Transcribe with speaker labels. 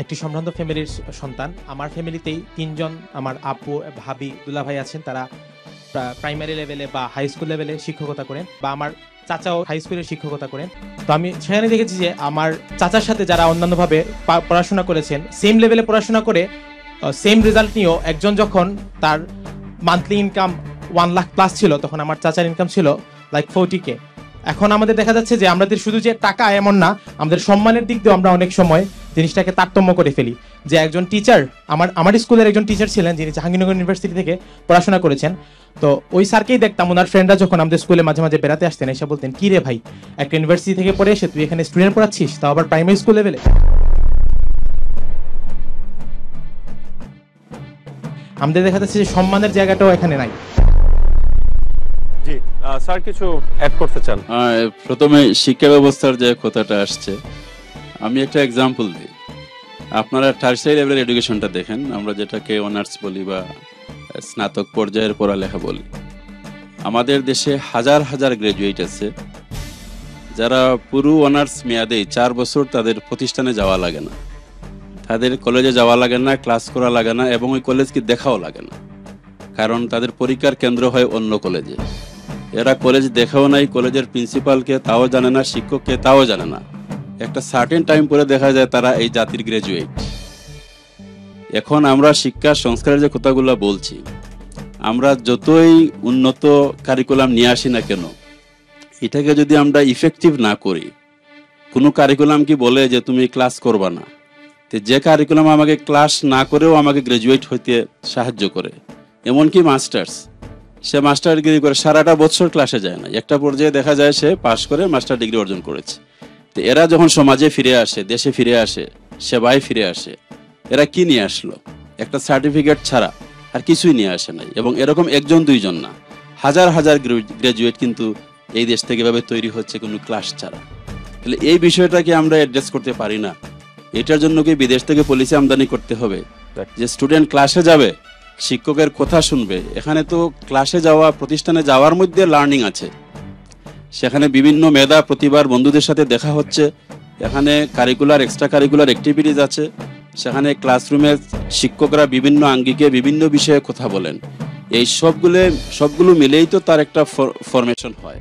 Speaker 1: একটি সম্ভ্রান্ত ফ্যামিলির সন্তান। আমার ফ্যামিলিতেই ৩ জন আমার আব্বু, ভাবি, দুলাভাই আছেন। তারা প্রাইমারি লেভেলে বা হাই স্কুল লেভেলে শিক্ষকতা করেন, বা আমার চাচাও হাই স্কুলে শিক্ষকতা করেন। তো আমি সেখানে দেখেছি যে আমার চাচার সাথে যারা অন্যান্যভাবে পড়াশোনা করেছেন, সেম লেভেলে পড়াশোনা করে সেম রেজাল্ট নিয়েও একজন যখন তার মান্থলি ইনকাম 1 লাখ প্লাস ছিল, তখন আমার চাচার ইনকাম ছিল লাইক 40K। এখন আমাদের দেখা যাচ্ছে যে আমাদের শুধু যে টাকা এমন না, আমাদের সম্মানের দিক দিয়ে আমরা অনেক সময় জিনিসটাকে তারতম্য করে ফেলি। যে একজন টিচার, আমার স্কুলের একজন টিচার ছিলেন যিনি জাহাঙ্গীরনগর ইউনিভার্সিটি থেকে পড়াশোনা করেছেন। তো ওই স্যারকেই দেখতাম, ওনার ফ্রেন্ডরা যখন আমাদের স্কুলে মাঝে মাঝে বেড়াতে আসতেন, এসে বলতেন, কি রে ভাই, একটা ইউনিভার্সিটি থেকে পড়ে এসে তুই এখানে স্টুডেন্ট পড়াচ্ছিস, তাও আবার প্রাইমারি স্কুল লেভেলে। আমাদের দেখা যাচ্ছে যে সম্মানের জায়গাটাও এখানে নাই।
Speaker 2: জি স্যার, কিছু অ্যাড করতে চান?
Speaker 3: প্রথমে শিক্ষা ব্যবস্থার যে কথাটা আসছে, আমি একটা এক্সাম্পল দিই। আপনারা টার্সিয়ারি লেভেলের এডুকেশনটা দেখেন, আমরা যেটাকে অনার্স বলি বা স্নাতক পর্যায়ের পড়ালেখা বলি। আমাদের দেশে হাজার হাজার গ্র্যাজুয়েট আছে যারা পুরো অনার্স মেয়াদেই 4 বছর তাদের প্রতিষ্ঠানে যাওয়া লাগে না, তাদের কলেজে যাওয়া লাগে না, ক্লাস করা লাগে না, এবং ওই কলেজকে দেখাও লাগে না, কারণ তাদের পরীক্ষার কেন্দ্র হয় অন্য কলেজে। এরা কলেজ দেখাও নাই, কলেজের প্রিন্সিপালকে তাও জানে না, শিক্ষককে তাও জানে না। একটা সার্টেন টাইম পরে দেখা যায় তারা এই জাতির গ্র্যাজুয়েট। এখন আমরা শিক্ষা সংস্কারের যে কথাগুলো বলছি, আমরা যতই উন্নত কারিকুলাম নিয়ে আসি না কেন, এটাকে যদি আমরা ইফেক্টিভ না করি, কোনো কারিকুলাম কি বলে যে তুমি ক্লাস করবা না, তো যে কারিকুলাম আমাকে ক্লাস না করেও আমাকে গ্র্যাজুয়েট হইতে সাহায্য করে, এমনকি মাস্টার্স, সে মাস্টার ডিগ্রি করে সারাটা বছর ক্লাসে যায় না, একটা পর্যায়ে দেখা যায় সে পাশ করে মাস্টার ডিগ্রি অর্জন করেছে। তো এরা যখন সমাজে ফিরে আসে, দেশে ফিরে আসে, সেবায় ফিরে আসে, এরা কি নিয়ে আসলো? একটা সার্টিফিকেট ছাড়া আর কিছুই নিয়ে আসে নাই। এবং এরকম একজন দুইজন না, হাজার হাজার গ্র্যাজুয়েট কিন্তু এই দেশ থেকে এভাবে তৈরি হচ্ছে কোনো ক্লাস ছাড়া। তাহলে এই বিষয়টাকে আমরা অ্যাড্রেস করতে পারি না। এটার জন্য কি বিদেশ থেকে পলিসি আমদানি করতে হবে যে স্টুডেন্ট ক্লাসে যাবে, শিক্ষকের কথা শুনবে? এখানে তো ক্লাসে যাওয়া, প্রতিষ্ঠানে যাওয়ার মধ্যে লার্নিং আছে, সেখানে বিভিন্ন মেধা প্রতিভার বন্ধুদের সাথে দেখা হচ্ছে, এখানে কারিকুলার এক্সট্রা কারিকুলার অ্যাক্টিভিটিস আছে, সেখানে ক্লাসরুমে শিক্ষকরা বিভিন্ন আঙ্গিকে বিভিন্ন বিষয়ে কথা বলেন। এই সবগুলো মিলেই তো তার একটা ফরমেশন হয়।